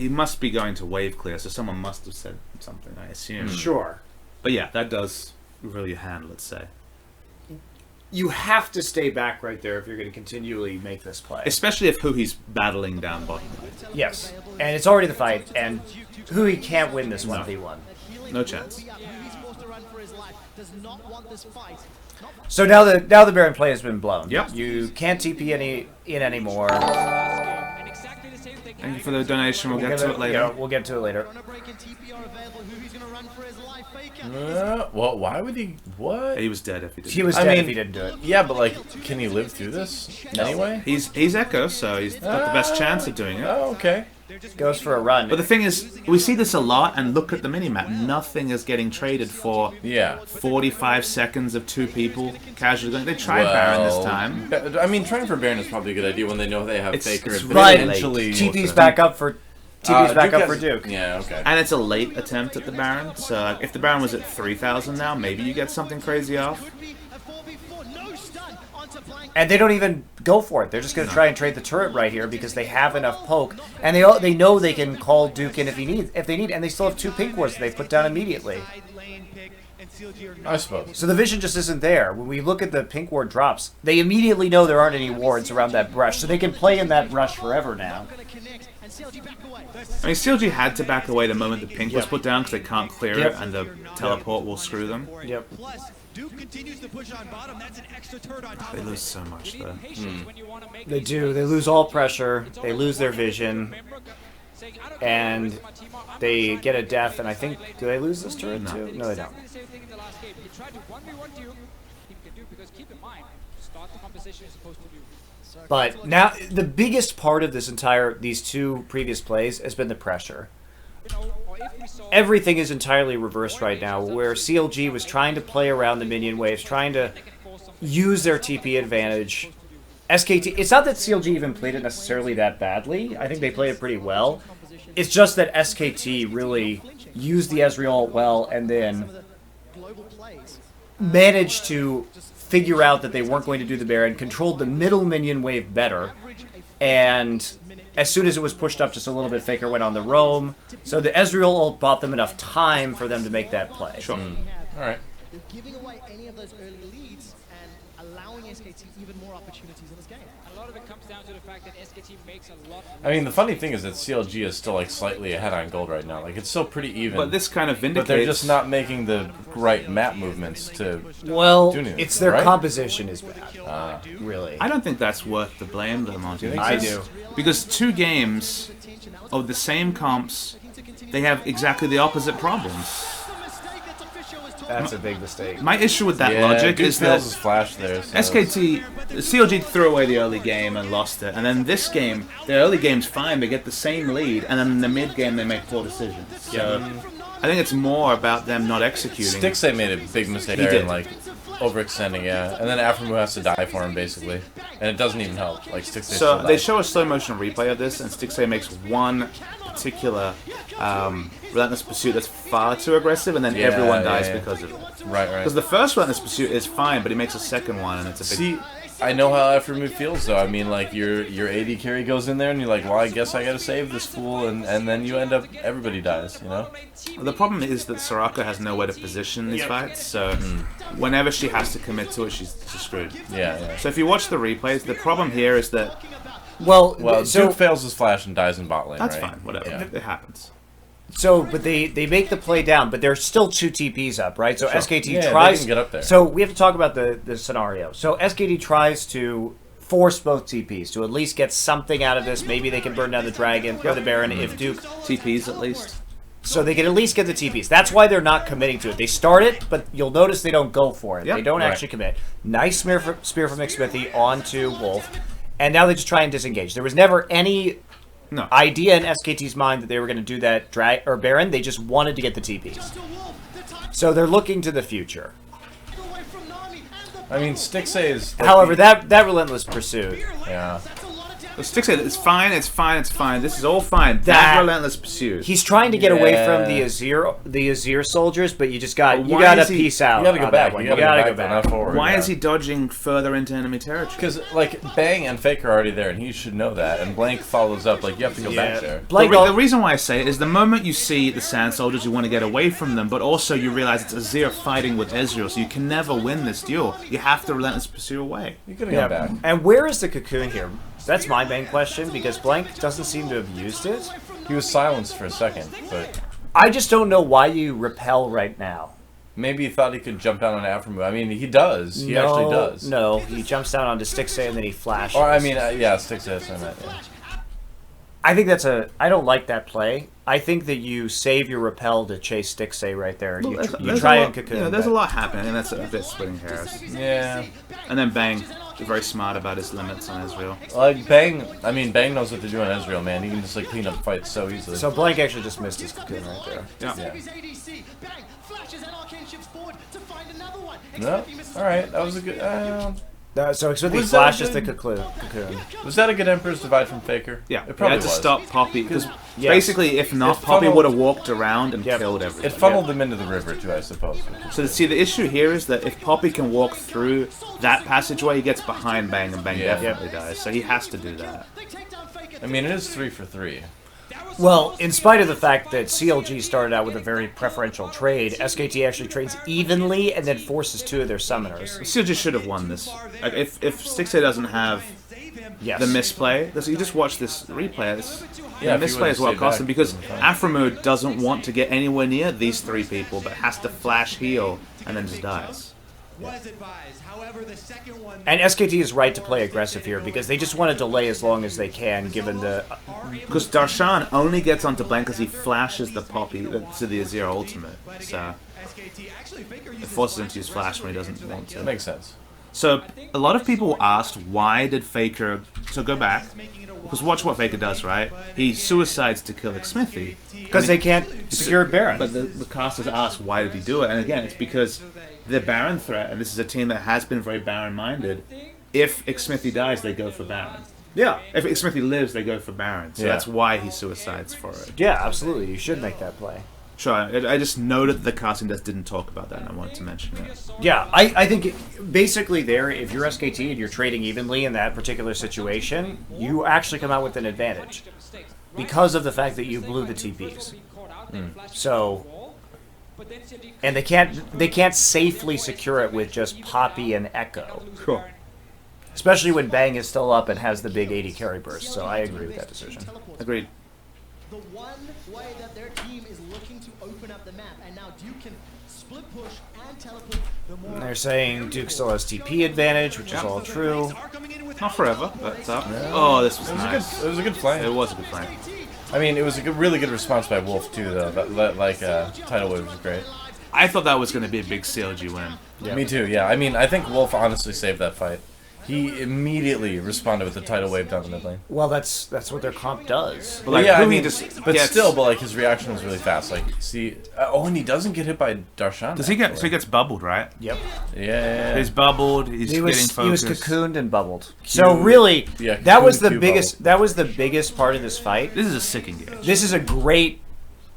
must be going to wave clear, so someone must have said something, I assume. Sure. But yeah, that does reveal your hand, let's say. You have to stay back right there if you're going to continually make this play. Especially if who he's battling down bottom. Yes, and it's already the fight, and Hui can't win this 1v1. No chance. So now the Baron play has been blown. Yep. You can't TP in anymore. Thank you for the donation. We'll get to it later. Yeah, we'll get to it later. Well, why would he? What? He was dead if he didn't. He was I dead mean- if he didn't do it. Yeah, but like, can he live through this anyway? He's Echo, so he's got the best chance of doing it. Oh, okay. Goes for a run. But the thing is, we see this a lot, and look at the minimap. Nothing is getting traded for 45 seconds of two people casually going. They tried Baron this time. I mean, trying for Baron is probably a good idea when they know they have Faker. Right. Eventually, TP's back up for Duke. Yeah, okay. And it's a late attempt at the Baron, so if the Baron was at 3,000 now, maybe you get something crazy off. And they don't even go for it. They're just going to try and trade the turret right here because they have enough poke, and they know they can call Duke in if they need, and they still have 2 pink wards that they put down immediately. I suppose. So the vision just isn't there. When we look at the pink ward drops, they immediately know there aren't any wards around that brush, so they can play in that brush forever now. I mean, CLG had to back away the moment the pink was put down because they can't clear it, and the teleport will screw them. Yep. Duke continues to push on bottom. That's an extra turret on top. They lose so much, though. They do. They lose all pressure. They lose their vision. And they get a death, and I think... Do they lose this turret, too? No, they don't. But now, the biggest part of these 2 previous plays has been the pressure. Everything is entirely reversed right now, where CLG was trying to play around the minion waves, trying to use their TP advantage. SKT, it's not that CLG even played it necessarily that badly. I think they played it pretty well. It's just that SKT really used the Ezreal well and then managed to figure out that they weren't going to do the Baron, controlled the middle minion wave better, and as soon as it was pushed up just a little bit, Faker went on the roam. So the Ezreal ult bought them enough time for them to make that play. Sure. All right. Giving away any of those early leads and allowing SKT even more opportunities in this game. A lot of it comes down to the fact that SKT makes a lot. I mean, the funny thing is that CLG is still like slightly ahead on gold right now. Like it's still pretty even. But this kind of vindicates. But they're just not making the right map movements to. Well, do anything, it's their right? composition is bad. Really. I don't think that's worth the blame, though, Monty. I do. Because 2 games of the same comps, they have exactly the opposite problems. That's a big mistake. My issue with that logic is that his flash there, so SKT, CLG threw away the early game and lost it, and then this game, the early game's fine, they get the same lead, and then in the mid game they make poor decisions. So I think it's more about them not executing. Stixay made a big mistake there in like overextending, and then Aframu has to die for him basically, and it doesn't even help. Like Stixay. So they show a slow motion replay of this, and Stixay makes one particular Relentless Pursuit that's far too aggressive, and then everyone dies because of it. Right. Because the first Relentless Pursuit is fine, but he makes a second one, and it's a big... See, I know how Aframu feels though. I mean, like your AD carry goes in there, and you're like, well, I guess I gotta save this fool, and then you end up everybody dies, you know. The problem is that Soraka has nowhere to position these fights, so whenever she has to commit to it, she's screwed. Yeah. So if you watch the replays, the problem here is that... Well, Duke fails his flash and dies in bot lane, That's right? fine, whatever. Yeah. It happens. So, but they make the play down, but there's still 2 TPs up, right? So SKT they tries... can get up there. So we have to talk about the scenario. So SKT tries to force both TPs to at least get something out of this. Maybe they can burn down the dragon or the Baron if Duke... TPs at least. So they can at least get the TPs. That's why they're not committing to it. They start it, but you'll notice they don't go for it. Yep. They don't actually commit. Nice spear from McSmithy onto Wolf. And now they just try and disengage. There was never any idea in SKT's mind that they were going to do that Baron. They just wanted to get the TPs. So they're looking to the future. I mean, Stixay is... Like However, that Relentless Pursuit... Yeah. Stixay, it's fine, it's fine, it's fine. This is all fine. That Relentless Pursuit. He's trying to get away from the Azir soldiers, but you just got to peace out. You gotta go back. You gotta go back. Not forward. Why is he dodging further into enemy territory? Because like Bang and Faker are already there, and he should know that. And Blank follows up. Like you have to go back there. The reason why I say it is the moment you see the Sand Soldiers, you want to get away from them, but also you realize it's Azir fighting with Ezreal, so you can never win this duel. You have to Relentless Pursue away. You gotta go back. And where is the cocoon here? That's my main question, because Blank doesn't seem to have used it. He was silenced for a second, but... I just don't know why you repel right now. Maybe he thought he could jump down on Aframu. I mean, he does. He actually does. No, he jumps down onto Stixay and then he flashes. Or, I mean, yeah, Stixay, that's what I meant, yeah. I think that's I don't like that play. I think that you save your repel to chase Stixay right there. Well, you try and cocoon. There's a lot happening, and that's a bit splitting hairs. Yeah. And then Bang. very smart about his limits on Ezreal. Like Bang knows what to do on Ezreal, man. He can just like clean up fights so easily. So Blank actually just missed his cocoon right there. Yeah. No? Alright, that was a good... So Xmithie Was that flashes a the good- cocoon. Was that a good Emperor's Divide from Faker? Yeah, It he probably had to was. stop Poppy because Yes. basically, if not, It Poppy funneled- would have walked around and killed everyone. It funneled them into the river too, I suppose. So see, the issue here is that if Poppy can walk through that passageway, he gets behind Bang, and Bang Yeah. definitely dies. So he has to do that. I mean, it is 3 for 3. Well, in spite of the fact that CLG started out with a very preferential trade, SKT actually trades evenly and then forces 2 of their summoners. CLG should have won this. Like, if Stixay doesn't have the misplay, you just watch this replay. Yeah, the if he misplay is would've what stayed cost him back, because it would've been Aframo doesn't want to get anywhere near these 3 people, but has to flash heal and then just dies. Was advised. However, the second one. And SKT is right to play aggressive here because they just want to delay as long as they can, given the... Because Darshan only gets onto Blank because he flashes the Poppy to the Azir ultimate. So it forces him to use Flash when he doesn't want to. That makes sense. So a lot of people asked, why did Faker... So go back, because watch what Faker does, right? He suicides to kill Xmithie. Because they can't secure Baron. But the casters asked, why did he do it? And again, it's because the Baron threat, and this is a team that has been very Baron-minded, if Xmithie dies, they go for Baron. Yeah. If Xmithie lives, they go for Baron. So Yeah. that's why he suicides for it. Yeah, absolutely. You should make that play. Sure, I just noted that the casting desk didn't talk about that, and I wanted to mention it. Yeah, I think basically there, if you're SKT and you're trading evenly in that particular situation, you actually come out with an advantage because of the fact that you blew the TPs. So, and they can't safely secure it with just Poppy and Echo. Cool. Especially when Bang is still up and has the big 80 carry burst. So I agree with that decision. Agreed. The one way that their team is looking to open up the map, and now Duke can split push and teleport the more. They're saying Duke still has TP advantage, which is all true. Not forever, but oh, this was It was nice. a good flank. It was a good flank. I mean, it was a really good response by Wolf too, though. Tidal Wave was great. I thought that was going to be a big CLG win. Me too. Yeah. I mean, I think Wolf honestly saved that fight. He immediately responded with the Tidal Wave down the mid lane. Well, that's what their comp does. But like, yeah, I Hui mean, just but gets- still, but like his reaction was really fast. Like, see, and he doesn't get hit by Darshan. Does he get? So he gets bubbled, right? Yep. Yeah. He's bubbled. He's He getting was focused. cocooned and bubbled. So really, Yeah, that was the cocoon, biggest. That was the biggest part of this fight. This is a sick engage. This is a great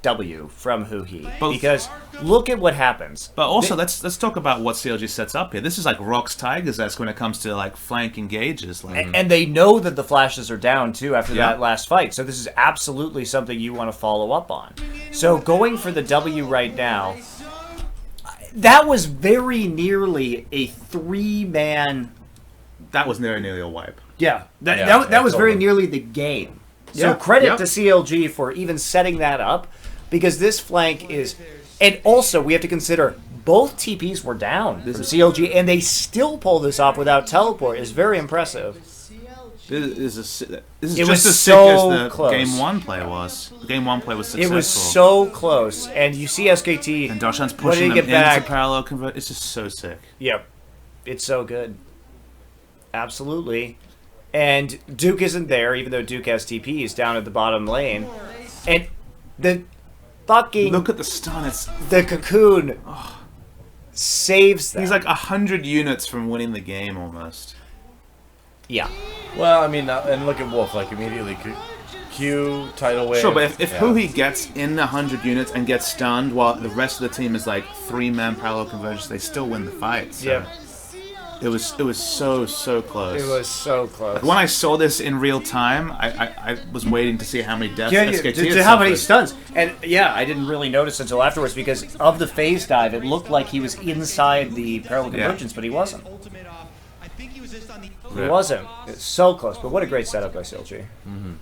W from Huhi Both- because look at what happens. But also, let's talk about what CLG sets up here. This is like Rock's Tigers-esque when it comes to like flank engages. Like, And they know that the flashes are down too after Yeah. that last fight. So this is absolutely something you want to follow up on. So going for the W right now, that was very nearly a 3-man. that was nearly a wipe. Yeah, that was very totally. nearly the game. So Yeah, credit yeah. to CLG for even setting that up, because this flank is, and also we have to consider both TPs were down from CLG, and they still pull this off without teleport. Is very impressive. This is It just was as so sick as the close. Game 1 play was. The Game 1 play was It successful. was so close, and you see SKT. And Darshan's what did he pushing them get into back? parallel convert. It's just so sick. Yep, it's so good. Absolutely. And Duke isn't there, even though Duke has TPs down at the bottom lane. And the fucking Look at the stun. It's the cocoon saves them. he's like 100 units from winning the game almost. Yeah. Well, I mean, and look at Wolf. Like immediately, Q Tidal Wave. Sure, but if yeah. Huhi gets in the 100 units and gets stunned while the rest of the team is like 3-man parallel convergence, they still win the fight. So Yep. It was so close. It was so close. Like, when I saw this in real time, I was waiting to see how many deaths SKT to had how many suffered. stuns. And yeah, I didn't really notice until afterwards because of the phase dive. It looked like he was inside the parallel Yeah. convergence, but he wasn't. Ultimate off. I think he was just on the. He Yeah. wasn't. It's so close. But what a great setup by CLG.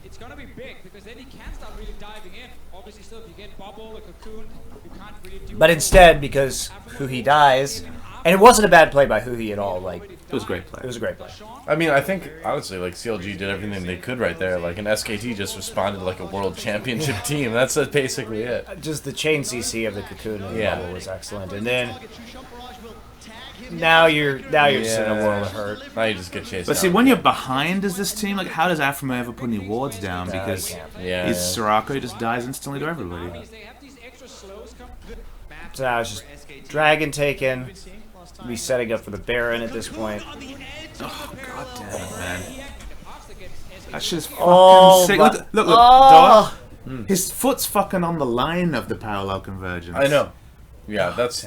It's gonna be big because then he can start really diving in. Obviously, still if you get bubble or cocoon, you can't really do. But instead, because Huhi dies, and it wasn't a bad play by Huhi at all. Like It was a great play. it was a great play. I mean, I think honestly, like CLG did everything they could right there. Like, an SKT just responded like a world championship team. That's basically it. Just the chain CC of the cocoon and the Yeah. bubble was excellent. And then now you're just in a world of hurt. Now you just get chased. But see, when you're behind as this team, like, how does Aframa ever put any wards down? Because he's Soraka, he just dies instantly to everybody. So now it's just Dragon taken. Be setting up for the Baron at this point. Oh, god damn it, man. That shit is fucking sick. Look, Dog. His foot's fucking on the line of the parallel convergence. I know. Yeah, that's...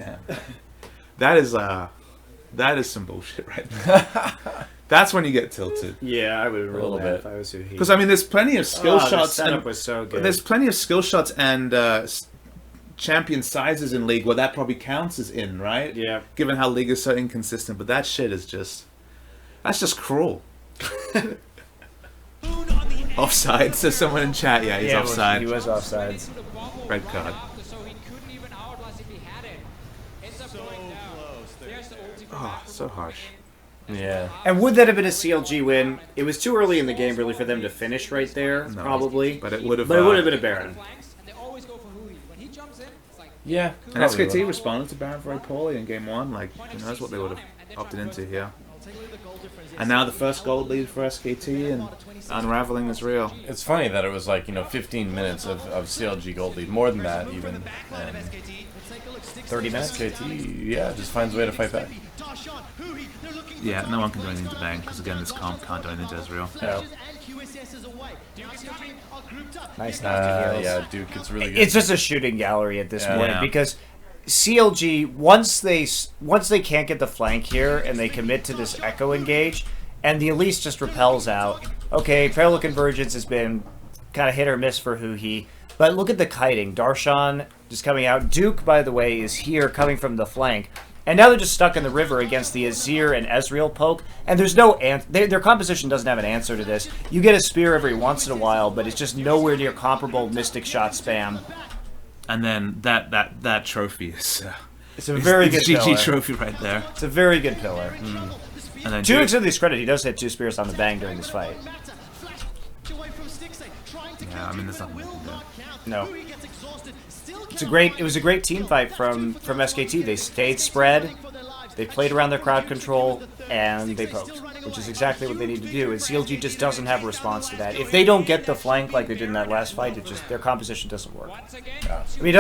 That is some bullshit right there. That's when you get tilted. Yeah, I would have rolled bit. if I was Suhi. Because, I mean, there's plenty of skill shots. The setup was so good. There's plenty of skill shots and champion sizes in League where that probably counts as in, right? Yeah. Given how League is so inconsistent. But that shit is just... That's just cruel. Offside, says someone in chat. Yeah, he's offside. He was offside. Red card. Oh, so harsh. Yeah. And would that have been a CLG win? It was too early in the game, really, for them to finish right there, probably. But it would have. But it would have been a Baron. Yeah. And SKT responded to Baron very poorly in game one. Like, who knows what they would have opted into here. And now the first gold lead for SKT, and unraveling is real. It's funny that it was like, 15 minutes of CLG gold lead. More than that, even. And 30 minutes? SKT, yeah, just finds a way to fight back. Yeah, no one can do anything to Bang, because again, this comp can't do anything to Ezreal. Yeah. Nice knock to yeah, Duke, it's really good. It's just a shooting gallery at this point, because CLG, once they can't get the flank here, and they commit to this Echo engage, and the Elise just repels out. Okay, parallel convergence has been kind of hit or miss for Huhi, but look at the kiting. Darshan just coming out. Duke, by the way, is here coming from the flank. And now they're just stuck in the river against the Azir and Ezreal poke, and there's no their composition doesn't have an answer to this. You get a spear every once in a while, but it's just nowhere near comparable Mystic Shot spam. And then that trophy is... it's a very good GG pillar. trophy right there. It's a very good pillar. And then To Xinity's credit, he does hit 2 spears on the Bang during this fight. Yeah, I mean, there's nothing we can do. No. It was a great team fight from SKT. They stayed spread, they played around their crowd control, and they poked, which is exactly what they need to do. And CLG just doesn't have a response to that. If they don't get the flank like they did in that last fight, their composition doesn't work. I mean,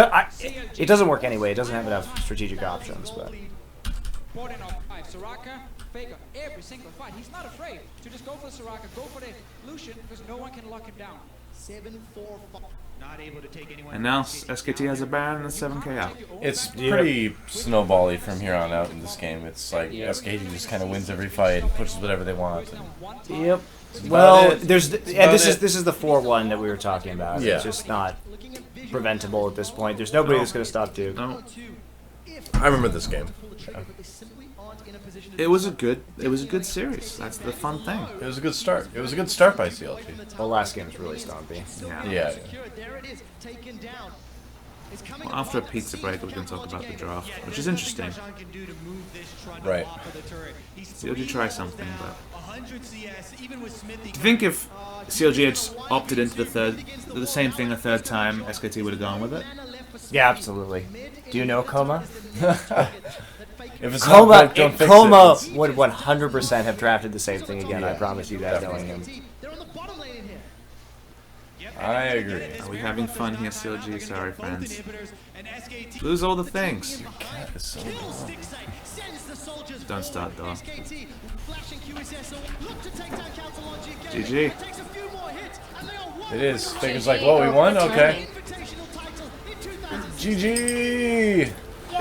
it doesn't work anyway. It doesn't have enough strategic options, but. Soraka, Faker, every single fight. He's not afraid to just go for Soraka, go for the Lucian, because no one can lock him down. 7-4-5. Not able to take anyone. And now SKT has a Baron and a 7k out. It's pretty snowbally from here on out in this game. It's like SKT just kind of wins every fight and pushes whatever they want. Yep. Well, this is the 4-1 that we were talking about. Yeah. It's just not preventable at this point. There's nobody that's going to stop Duke. No. I remember this game. It was a good series. That's the fun thing. It was a good start. It was a good start by CLG. The last game was really stompy. Yeah. Well, after a pizza break, we can talk about the draft, which is interesting. Right. CLG try something, but do you think if CLG had just opted into the same thing a third time, SKT would have gone with it? Yeah, absolutely. Do you know Coma? If it's Coma, don't fix Coma it. would 100% have drafted the same thing again. I promise you that, knowing him. I agree. Are we having fun here, CLG? Sorry, friends. Lose all the things. Cat is so long. Don't start, though. GG. It is. Faker's like, whoa, we won? Okay. GG!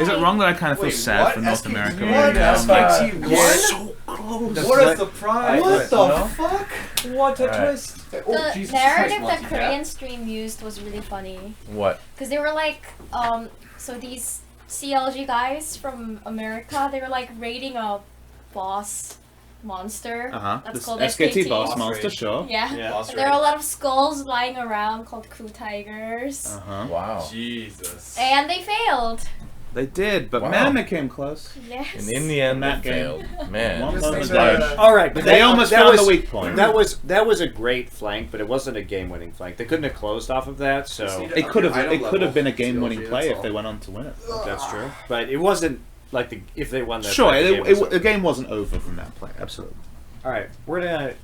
Is it wrong that I kind of feel sad for North America right now? SKT won? So close. What is the prize? What the fuck? What a twist! The narrative that Korean stream used was really funny. What? Because they were like, so these CLG guys from America, they were like raiding a boss monster. That's called SKT boss monster, sure. Yeah. There are a lot of skulls lying around called crew tigers. Wow. Jesus. And they failed. They did, but man, they came close. Yes. And in the end, that they game. failed. Man. All right, but they almost found the weak point. That was a great flank, but it wasn't a game-winning flank. They couldn't have closed off of that, so it could have been a game-winning play if they went on to win it. That's true. But it wasn't Like if they won that. Sure, fight, the game wasn't over from that play. Absolutely. All right, we're gonna